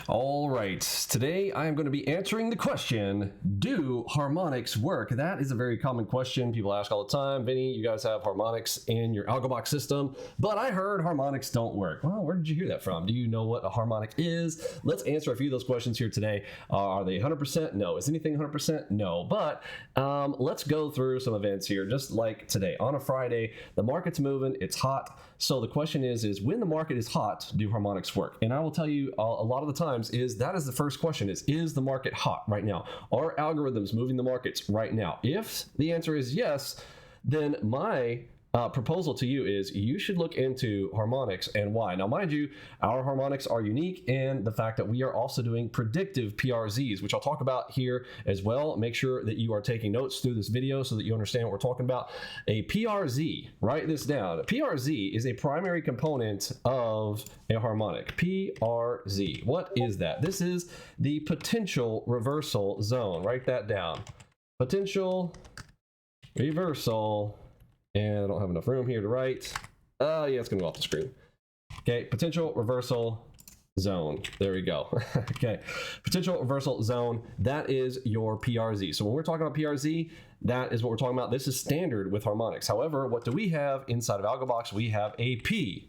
All right, today I am going to be answering the question, do harmonics work? That is a very common question people ask all the time. Vinny, you guys have harmonics in your AlgoBox system, but I heard harmonics don't work. Well, where did you hear that from? Do you know what a harmonic is? Let's answer a few of those questions here today. Are they 100%? No. Is anything 100%? No. But let's go through some events here, just like today. On a Friday, the market's moving, it's hot. So the question is when the market is hot, do harmonics work? And I will tell you a lot of the times that is the first question is the market hot right now? Are algorithms moving the markets right now? If the answer is yes, then my proposal to you is you should look into harmonics and why. Now, mind you, our harmonics are unique in the fact that we are also doing predictive PRZs, which I'll talk about here as well. Make sure that you are taking notes through this video so that you understand what we're talking about. A PRZ, write this down. A PRZ is a primary component of a harmonic. PRZ, what is that? This is the potential reversal zone. Write that down. Potential reversal. And I don't have enough room here to write. Yeah, it's gonna go off the screen. Okay, potential reversal zone. There we go. Okay, potential reversal zone, that is your PRZ. So when we're talking about PRZ, that is what we're talking about. This is standard with harmonics. However, what do we have inside of AlgoBox? We have a P-PRZ.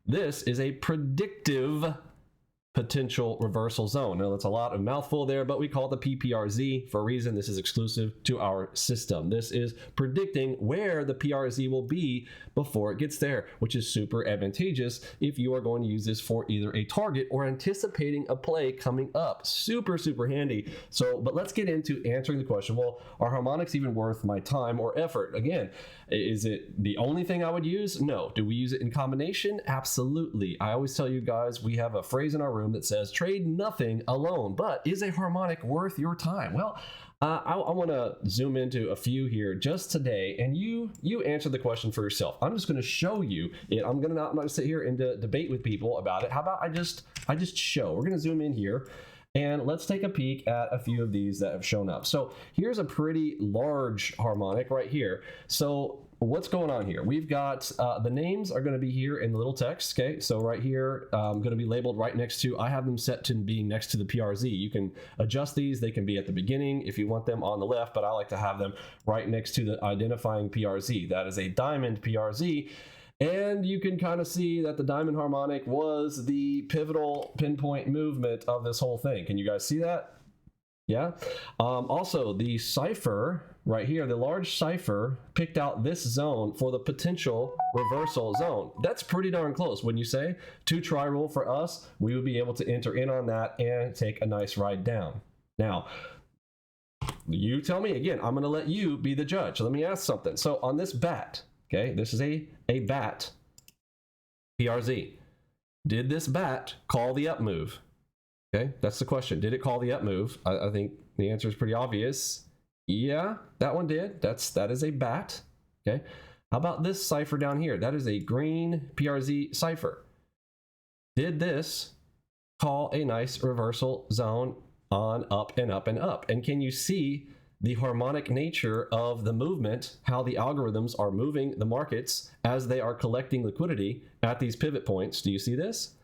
This is a predictive potential reversal zone. Now that's a lot of mouthful there, but we call it the PPRZ for a reason. This is exclusive to our system. This is predicting where the PRZ will be before it gets there, which is super advantageous if you are going to use this for either a target or anticipating a play coming up. Super, super handy. So, but let's get into answering the question, well, are harmonics even worth my time or effort? Again, is it the only thing I would use? No. Do we use it in combination? Absolutely. I always tell you guys, we have a phrase in our room that says trade nothing alone, but is a harmonic worth your time? Well, I want to zoom into a few here just today, and you answer the question for yourself. I'm just going to show you it. I'm not going to sit here and debate with people about it. How about I just show? We're going to zoom in here, and let's take a peek at a few of these that have shown up. So here's a pretty large harmonic right here. So what's going on here? We've got the names are going to be here in the little text. Okay, so right here, going to be labeled right next to, I have them set to being next to the PRZ. You can adjust these. They can be at the beginning if you want them on the left, but I like to have them right next to the identifying PRZ. That is a diamond PRZ. And you can kind of see that the diamond harmonic was the pivotal pinpoint movement of this whole thing. Can you guys see that? Yeah. Also, the cipher right here, the large cipher picked out this zone for the potential reversal zone. That's pretty darn close, wouldn't you say? 2 try rule for us, we would be able to enter in on that and take a nice ride down. Now, you tell me again, I'm going to let you be the judge. So let me ask something. So on this bat, okay, this is a bat PRZ. Did this bat call the up move? Okay, that's the question. Did it call the up move? I think the answer is pretty obvious. Yeah, that one did. That is a bat. Okay, how about this cipher down here? That is a green PRZ cipher. Did this call a nice reversal zone on up and up and up? And can you see the harmonic nature of the movement, how the algorithms are moving the markets as they are collecting liquidity at these pivot points? Do you see this?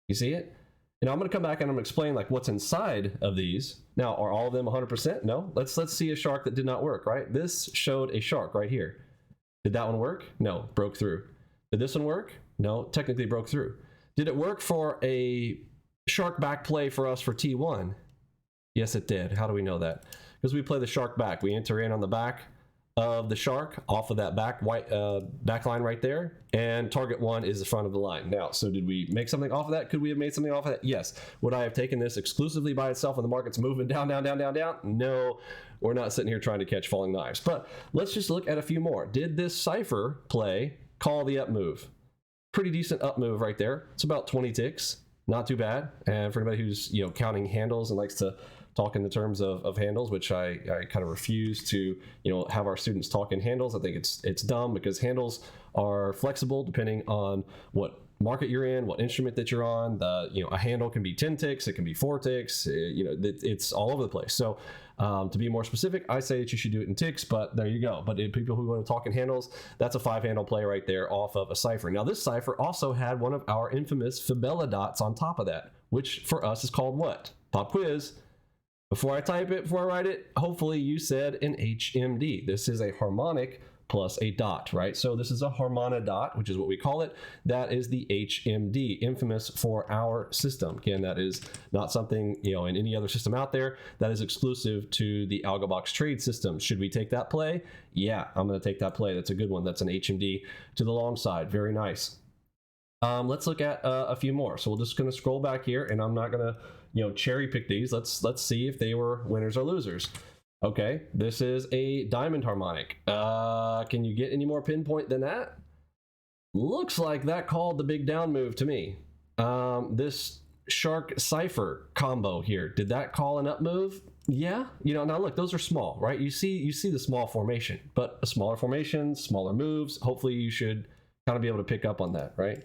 You see it? And I'm going to come back and I'm going to explain like what's inside of these. Now, are all of them 100%? No. Let's see a shark that did not work, right? This showed a shark right here. Did that one work? No, broke through. Did this one work? No, technically broke through. Did it work for a shark back play for us for T1? Yes, it did. How do we know that? Because we play the shark back. We enter in on the back of the shark off of that back line right there, and target 1 is the front of the line. Now, so did we make something off of that? Could we have made something off of that? Yes. Would I have taken this exclusively by itself when the market's moving down, down, down, down, down? No, we're not sitting here trying to catch falling knives. But let's just look at a few more. Did this cipher play call the up move? Pretty decent up move right there. It's about 20 ticks. Not too bad. And for anybody who's counting handles and likes to talk in the terms of handles, which I kind of refuse to have our students talk in handles. I think it's dumb because handles are flexible depending on what market you're in, what instrument that you're on. A handle can be 10 ticks, it can be 4 ticks, it's all over the place. So to be more specific, I say that you should do it in ticks, but there you go. But in people who want to talk in handles, that's a 5-handle play right there off of a cipher. Now this cipher also had one of our infamous Fibella dots on top of that, which for us is called what? Pop quiz. Before I write it, hopefully you said an HMD. This is a harmonic plus a dot, right? So this is a harmonidot, which is what we call it. That is the HMD, infamous for our system. Again, that is not something, in any other system out there. That is exclusive to the AlgoBox trade system. Should we take that play? Yeah, I'm going to take that play. That's a good one. That's an HMD to the long side. Very nice. Let's look at a few more. So we're just going to scroll back here, and I'm not going to, cherry pick these. Let's see if they were winners or losers. Okay, this is a diamond harmonic. Can you get any more pinpoint than that? Looks like that called the big down move to me. This shark cipher combo here, did that call an up move? Yeah, now look, those are small, right? You see the small formation, but a smaller formation, smaller moves. Hopefully you should kind of be able to pick up on that, right?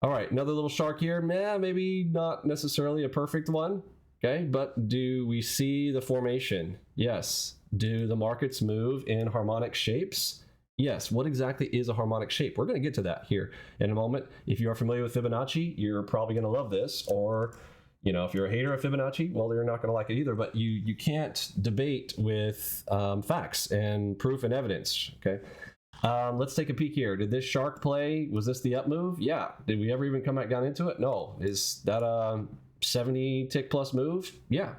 All right, another little shark here. Maybe not necessarily a perfect one. Okay, but do we see the formation? Yes. Do the markets move in harmonic shapes? Yes. What exactly is a harmonic shape? We're going to get to that here in a moment. If you are familiar with Fibonacci, you're probably going to love this. Or, if you're a hater of Fibonacci, well, you're not going to like it either. But you can't debate with facts and proof and evidence. Okay. Let's take a peek here. Did this shark play? Was this the up move? Yeah. Did we ever even come back down into it? No. Is that a 70 tick plus move? Yeah,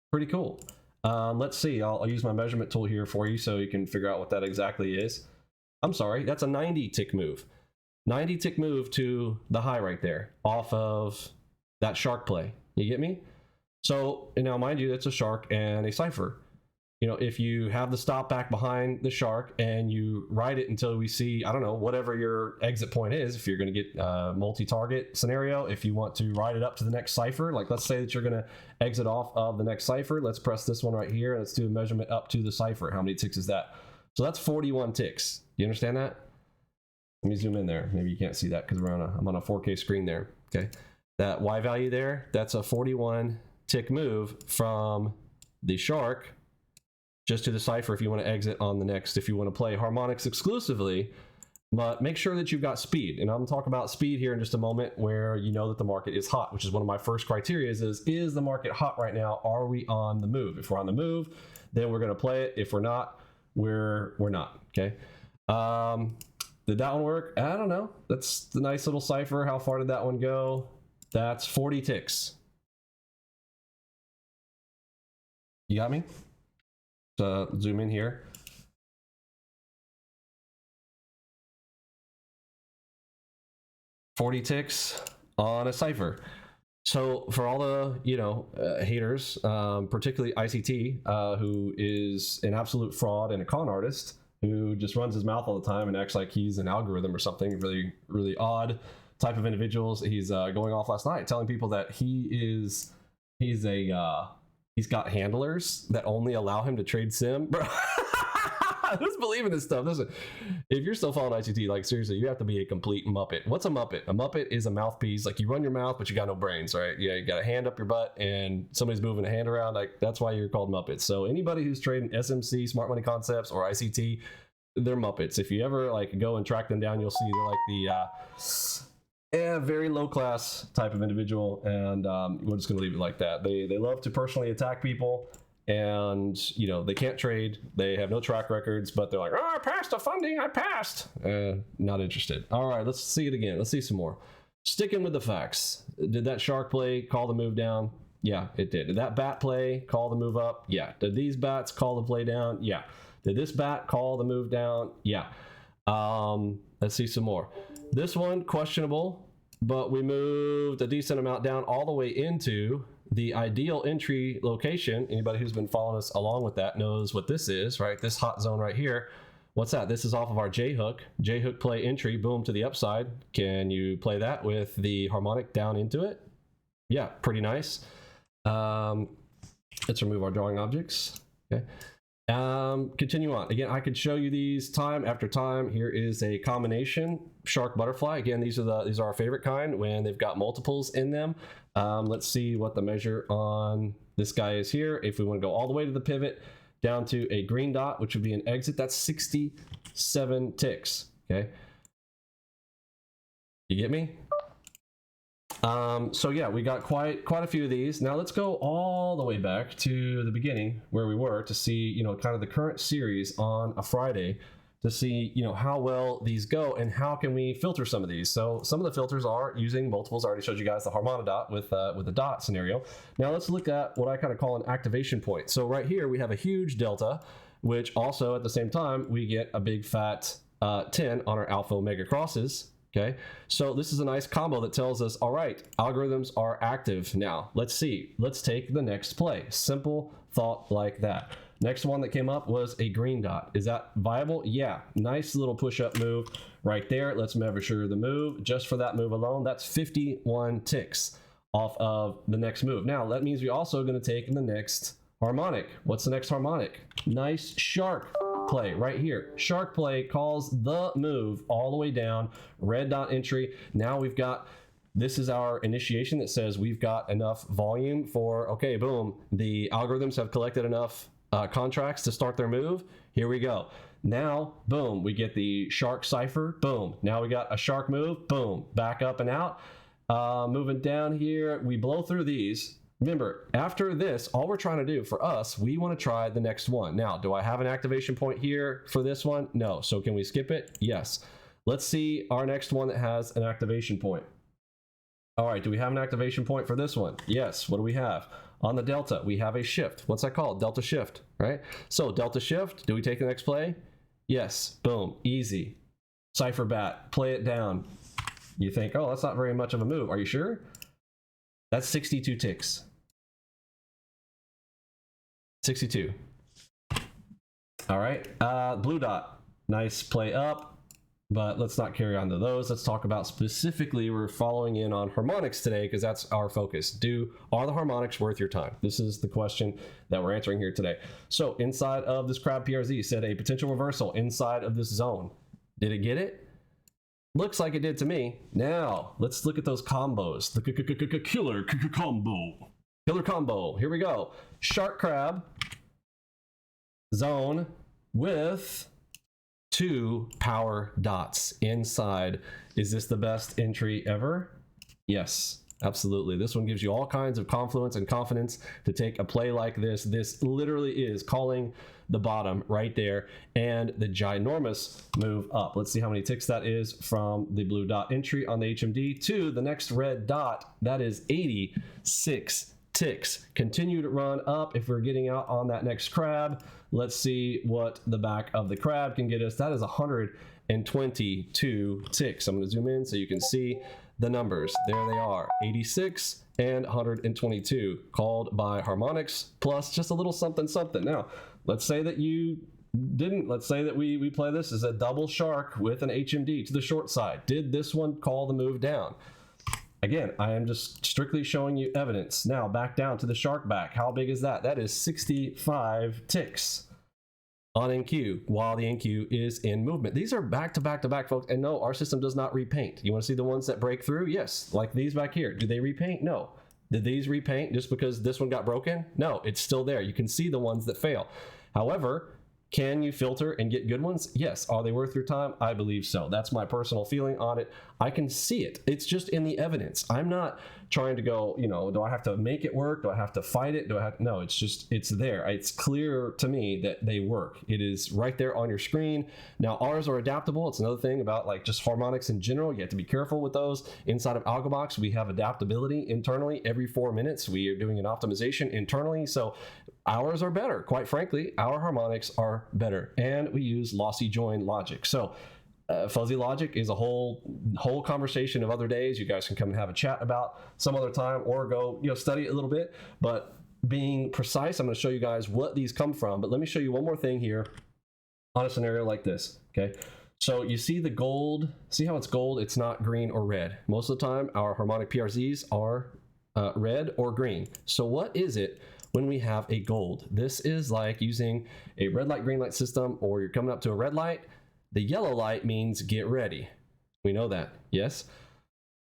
pretty cool. Let's see. I'll use my measurement tool here for you so you can figure out what that exactly is. I'm sorry, that's a 90 tick move. 90 tick move to the high right there off of that shark play. You get me? So now, mind you, that's a shark and a cipher. If you have the stop back behind the shark and you ride it until we see, I don't know, whatever your exit point is, if you're going to get a multi-target scenario, if you want to ride it up to the next cipher, like let's say that you're going to exit off of the next cipher, let's press this one right here. Let's do a measurement up to the cipher. How many ticks is that? So that's 41 ticks. Do you understand that? Let me zoom in there. Maybe you can't see that because I'm on a 4K screen there. Okay. That Y value there, that's a 41 tick move from the shark just to the cipher if you want to exit on the next, if you want to play harmonics exclusively. But make sure that you've got speed. And I'm going to talk about speed here in just a moment, where you know that the market is hot, which is one of my first criteria is the market hot right now? Are we on the move? If we're on the move, then we're going to play it. If we're not, we're not. Okay. Did that one work? I don't know. That's the nice little cipher. How far did that one go? That's 40 ticks. You got me? Zoom in here. $40 ticks on a cipher. So for all the haters, particularly ICT, who is an absolute fraud and a con artist who just runs his mouth all the time and acts like he's an algorithm or something, really, really odd type of individuals. He's going off last night telling people that he's got handlers that only allow him to trade sim. Bro, who's believing this stuff? Listen, if you're still following ICT, like seriously, you have to be a complete muppet. What's a muppet? A muppet is a mouthpiece. Like you run your mouth, but you got no brains, right? Yeah, you got a hand up your butt and somebody's moving a hand around. Like that's why you're called muppets. So anybody who's trading SMC, Smart Money Concepts, or ICT, they're muppets. If you ever like go and track them down, you'll see they're like the very low class type of individual, and we're just gonna leave it like that. They love to personally attack people, and they can't trade. They have no track records, but they're like, oh, I passed the funding. I passed. Not interested. All right, let's see it again. Let's see some more. Sticking with the facts. Did that shark play call the move down? Yeah, it did. Did that bat play call the move up? Yeah. Did these bats call the play down? Yeah. Did this bat call the move down? Yeah. Let's see some more. This one, questionable, but we moved a decent amount down all the way into the ideal entry location. Anybody who's been following us along with that knows what this is, right? This hot zone right here. What's that? This is off of our J-hook. J-hook play entry, boom, to the upside. Can you play that with the harmonic down into it? Yeah, pretty nice. Let's remove our drawing objects. Okay. Continue on. Again, I could show you these time after time. Here is a combination shark butterfly. Again, these are our favorite kind when they've got multiples in them. Let's see what the measure on this guy is here. If we want to go all the way to the pivot down to a green dot, which would be an exit, that's 67 ticks. Okay, you get me? So yeah, we got quite a few of these. Now let's go all the way back to the beginning where we were to see, you know, kind of the current series on a Friday to see, you know, how well these go and how can we filter some of these. So some of the filters are using multiples. I already showed you guys the harmonic dot with the dot scenario. Now let's look at what I kind of call an activation point. So right here we have a huge delta, which also at the same time we get a big fat 10 on our alpha omega crosses. Okay, so this is a nice combo that tells us, all right, algorithms are active now. Let's see. Let's take the next play. Simple thought like that. Next one that came up was a green dot. Is that viable? Yeah. Nice little push-up move right there. Let's measure the move. Just for that move alone, that's 51 ticks off of the next move. Now, that means we're also going to take the next harmonic. What's the next harmonic? Nice shark play right here. Shark play calls the move all the way down, red dot entry. Now we've got, this is our initiation that says we've got enough volume for, okay, boom, the algorithms have collected enough contracts to start their move. Here we go. Now, boom, we get the shark cipher, boom. Now we got a shark move, boom, back up and out. Moving down here, we blow through these. Remember, after this, all we're trying to do for us, we want to try the next one. Now, do I have an activation point here for this one? No. So can we skip it? Yes. Let's see our next one that has an activation point. All right, do we have an activation point for this one? Yes. What do we have? On the delta, we have a shift. What's that called? Delta shift, right? So delta shift, do we take the next play? Yes. Boom. Easy. Cipher bat, play it down. You think, oh, that's not very much of a move. Are you sure? That's 62 ticks. 62. All right, blue dot, nice play up, but let's not carry on to those. Let's talk about specifically, we're following in on harmonics today because that's our focus. Are the harmonics worth your time? This is the question that we're answering here today. So inside of this crab PRZ said a potential reversal inside of this zone. Did it get it? Looks like it did to me. Now let's look at those combos. The killer combo. Killer combo. Here we go. Shark crab zone with 2 power dots inside. Is this the best entry ever? Yes, absolutely. This one gives you all kinds of confluence and confidence to take a play like this. This literally is calling the bottom right there and the ginormous move up. Let's see how many ticks that is from the blue dot entry on the HMD to the next red dot. That is 86 ticks. Continue to run up if we're getting out on that next crab. Let's see what the back of the crab can get us. That is 122 ticks. I'm going to zoom in so you can see the numbers. There they are, 86 and 122, called by harmonics plus just a little something something. Now let's say that you didn't. Let's say that we play this as a double shark with an HMD to the short side. Did this one call the move down? Again, I am just strictly showing you evidence. Now back down to the shark back. How big is that? That is 65 ticks on NQ while the NQ is in movement. These are back to back to back, folks. And no, our system does not repaint. You want to see the ones that break through? Yes, like these back here. Do they repaint? No. Did these repaint just because this one got broken? No, it's still there. You can see the ones that fail. However, can you filter and get good ones? Yes. Are they worth your time? I believe so. That's my personal feeling on it. I can see it. It's just in the evidence. I'm not trying to go, you know, do I have to make it work? Do I have to fight it? No, it's just, it's there. It's clear to me that they work. It is right there on your screen. Now ours are adaptable. It's another thing about like just harmonics in general. You have to be careful with those. Inside of AlgoBox, we have adaptability internally. Every 4 minutes, we are doing an optimization internally. So ours are better. Quite frankly, our harmonics are better, and we use lossy join logic. So fuzzy logic is a whole conversation of other days. You guys can come and have a chat about some other time, or go, you know, study it a little bit. But being precise, I'm going to show you guys what these come from. But let me show you one more thing here on a scenario like this. Okay, so you see the gold. See how it's gold? It's not green or red. Most of the time, our harmonic PRZs are red or green. So what is it when we have a gold. This is like using a red light, green light system, or you're coming up to a red light. The yellow light means get ready. We know that, yes?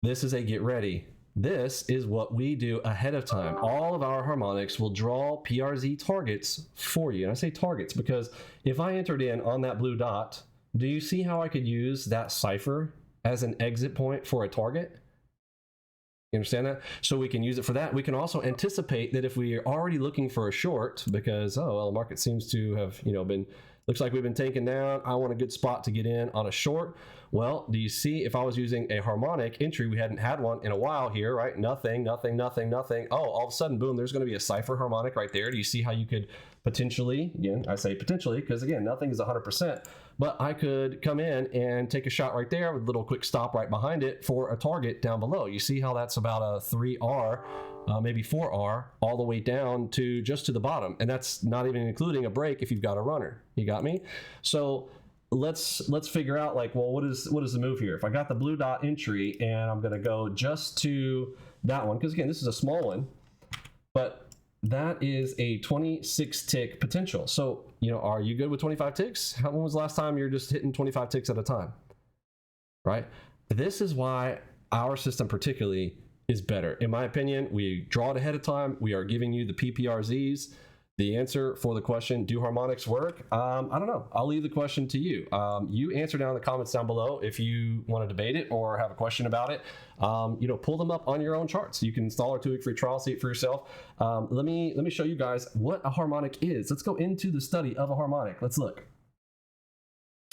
This is a get ready. This is what we do ahead of time. All of our harmonics will draw PRZ targets for you. And I say targets because if I entered in on that blue dot, do you see how I could use that cipher as an exit point for a target? You understand that? So we can use it for that. We can also anticipate that if we are already looking for a short because, oh, well, the market seems to have, looks like we've been taken down. I want a good spot to get in on a short. Well, do you see if I was using a harmonic entry, we hadn't had one in a while here, right? Nothing. Oh, all of a sudden, boom, there's going to be a cipher harmonic right there. Do you see how you could potentially, again, I say potentially, because again, nothing is 100%, but I could come in and take a shot right there with a little quick stop right behind it for a target down below. You see how that's about a 3R, maybe 4R, all the way down to just to the bottom. And that's not even including a break if you've got a runner. You got me? So let's figure out like, well, what is the move here? If I got the blue dot entry and I'm going to go just to that one, because again, this is a small one, but that is a 26 tick potential. So, are you good with 25 ticks? When was the last time you're just hitting 25 ticks at a time? Right? This is why our system particularly is better. In my opinion, we draw it ahead of time. We are giving you the PPRZs. The answer for the question, do harmonics work? I don't know. I'll leave the question to you. You answer down in the comments down below if you want to debate it or have a question about it. Pull them up on your own charts. You can install our 2-week free trial, see it for yourself. Let me show you guys what a harmonic is. Let's go into the study of a harmonic. Let's look.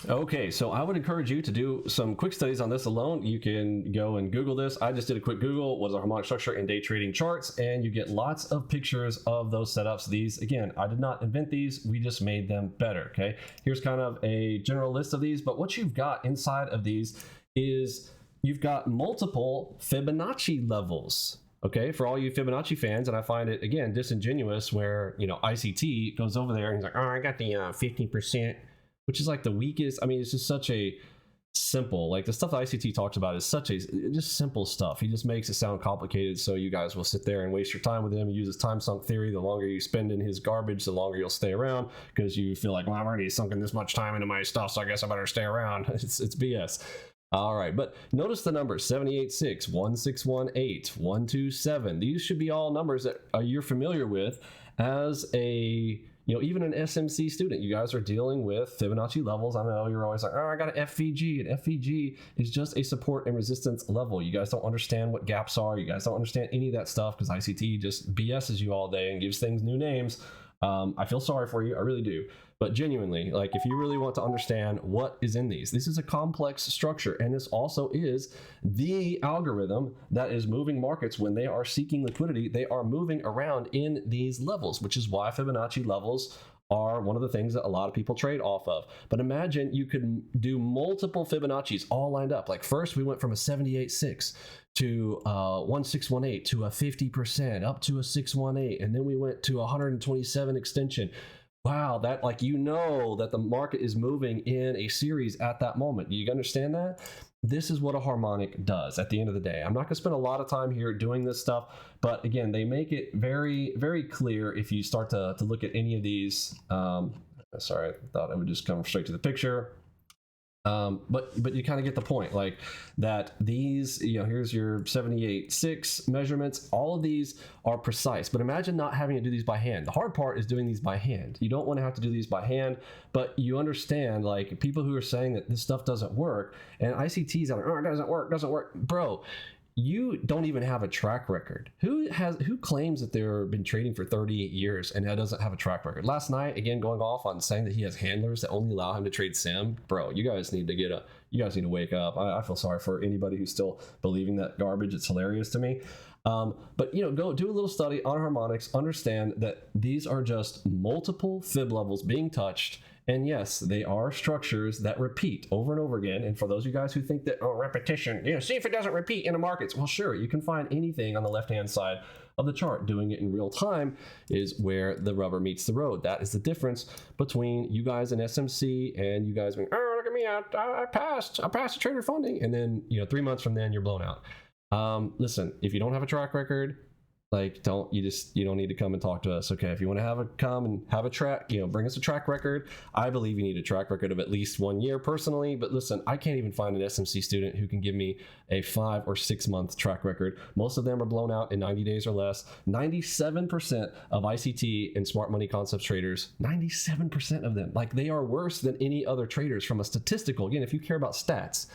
Okay, so I would encourage you to do some quick studies on this alone. You can go and Google this. I just did a quick Google, what is a harmonic structure in day trading charts, and you get lots of pictures of those setups. These, again, I did not invent these, we just made them better, okay? Here's kind of a general list of these, but what you've got inside of these is you've got multiple Fibonacci levels. Okay, for all you Fibonacci fans, and I find it, again, disingenuous where, ICT goes over there and he's like, oh, I got the 50%. Which is like the weakest. I mean, it's just such a simple, like the stuff that ICT talks about is such a just simple stuff. He just makes it sound complicated, so you guys will sit there and waste your time with him. He uses time sunk theory. The longer you spend in his garbage, the longer you'll stay around because you feel like, well, I've already sunken this much time into my stuff, so I guess I better stay around. It's BS. All right, but notice the numbers 786, 1618, 127. These should be all numbers that you're familiar with as a even an SMC student. You guys are dealing with Fibonacci levels. I know you're always like, oh, I got an FVG. An FVG is just a support and resistance level. You guys don't understand what gaps are. You guys don't understand any of that stuff because ICT just BS's you all day and gives things new names. I feel sorry for you. I really do. But genuinely, like if you really want to understand what is in these, this is a complex structure, and this also is the algorithm that is moving markets when they are seeking liquidity. They are moving around in these levels, which is why Fibonacci levels are one of the things that a lot of people trade off of. But imagine you could do multiple Fibonacci's all lined up. Like first we went from a 78.6 to 1618 to a 50% up to a 618, and then we went to 127 extension. Wow, that that the market is moving in a series at that moment. You understand that? This is what a harmonic does at the end of the day. I'm not going to spend a lot of time here doing this stuff, but again, they make it very, very clear if you start to look at any of these. Sorry, I thought I would just come straight to the picture. But you kind of get the point, like that these, here's your 78.6 measurements. All of these are precise, but imagine not having to do these by hand. The hard part is doing these by hand. You don't want to have to do these by hand, but you understand, like people who are saying that this stuff doesn't work and ICT's are like, oh, it doesn't work. Bro, you don't even have a track record. Who claims that they've been trading for 38 years and doesn't have a track record? Last night, again, going off on saying that he has handlers that only allow him to trade sim. Bro, you guys need to wake up. I feel sorry for anybody who's still believing that garbage. It's hilarious to me. But go do a little study on harmonics, understand that these are just multiple fib levels being touched. And yes, they are structures that repeat over and over again. And for those of you guys who think that, repetition, see if it doesn't repeat in the markets. Well, sure, you can find anything on the left-hand side of the chart. Doing it in real time is where the rubber meets the road. That is the difference between you guys in SMC and you guys being, oh, look at me, I passed the trader funding. And then, 3 months from then, you're blown out. Listen, if you don't have a track record, Like, you don't need to come and talk to us. Okay, if you want to come and have a track, bring us a track record. I believe you need a track record of at least 1 year personally, but listen, I can't even find an SMC student who can give me a 5 or 6 month track record. Most of them are blown out in 90 days or less. 97% of ICT and smart money concepts traders, 97% of them, like, they are worse than any other traders from a statistical, again, if you care about stats,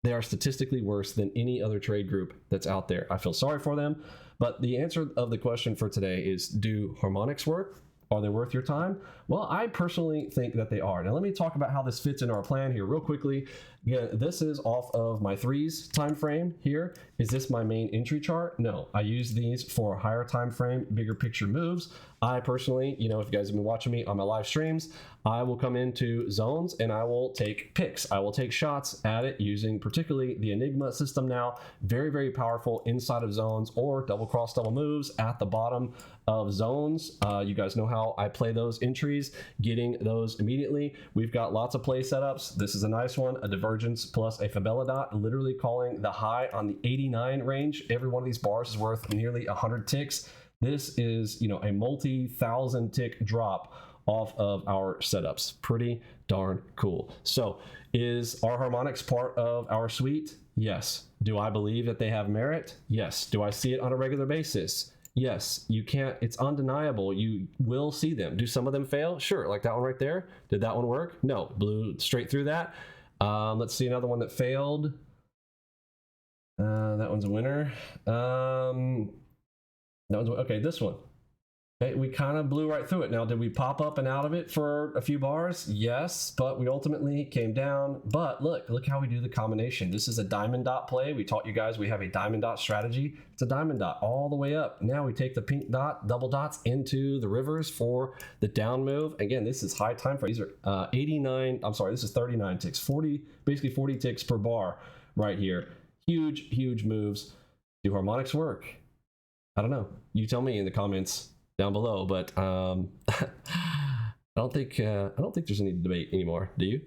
they are statistically worse than any other trade group that's out there. I feel sorry for them. But the answer of the question for today is, do harmonics work? Are they worth your time? Well, I personally think that they are. Now, let me talk about how this fits into our plan here real quickly. Again, this is off of my 3s time frame here. Is this my main entry chart? No, I use these for higher time frame, bigger picture moves. I personally, if you guys have been watching me on my live streams, I will come into zones and I will take picks. I will take shots at it using particularly the Enigma system now. Very, very powerful inside of zones, or double cross, double moves at the bottom of zones. You guys know how I play those entries, getting those immediately. We've got lots of play setups. This is a nice one, a divergence plus a Fabella dot, literally calling the high on the 89 range. Every one of these bars is worth nearly 100 ticks. This is, a multi-thousand tick drop off of our setups. Pretty darn cool. So is our harmonics part of our suite? Yes. Do I believe that they have merit? Yes. Do I see it on a regular basis? Yes. You can't, it's undeniable. You will see them. Do some of them fail? Sure. Like that one right there. Did that one work? No. Blew straight through that. Let's see another one that failed. That one's a winner. Okay, this one. Okay, we kind of blew right through it. Now, did we pop up and out of it for a few bars? Yes, but we ultimately came down. But look how we do the combination. This is a diamond dot play. We taught you guys we have a diamond dot strategy. It's a diamond dot all the way up. Now we take the pink dot, double dots into the rivers for the down move. Again, this is high time frame. These are 89, I'm sorry, this is 39 ticks, basically 40 ticks per bar right here. Huge, huge moves. Do harmonics work? I don't know. You tell me in the comments down below, but I don't think there's any debate anymore. Do you?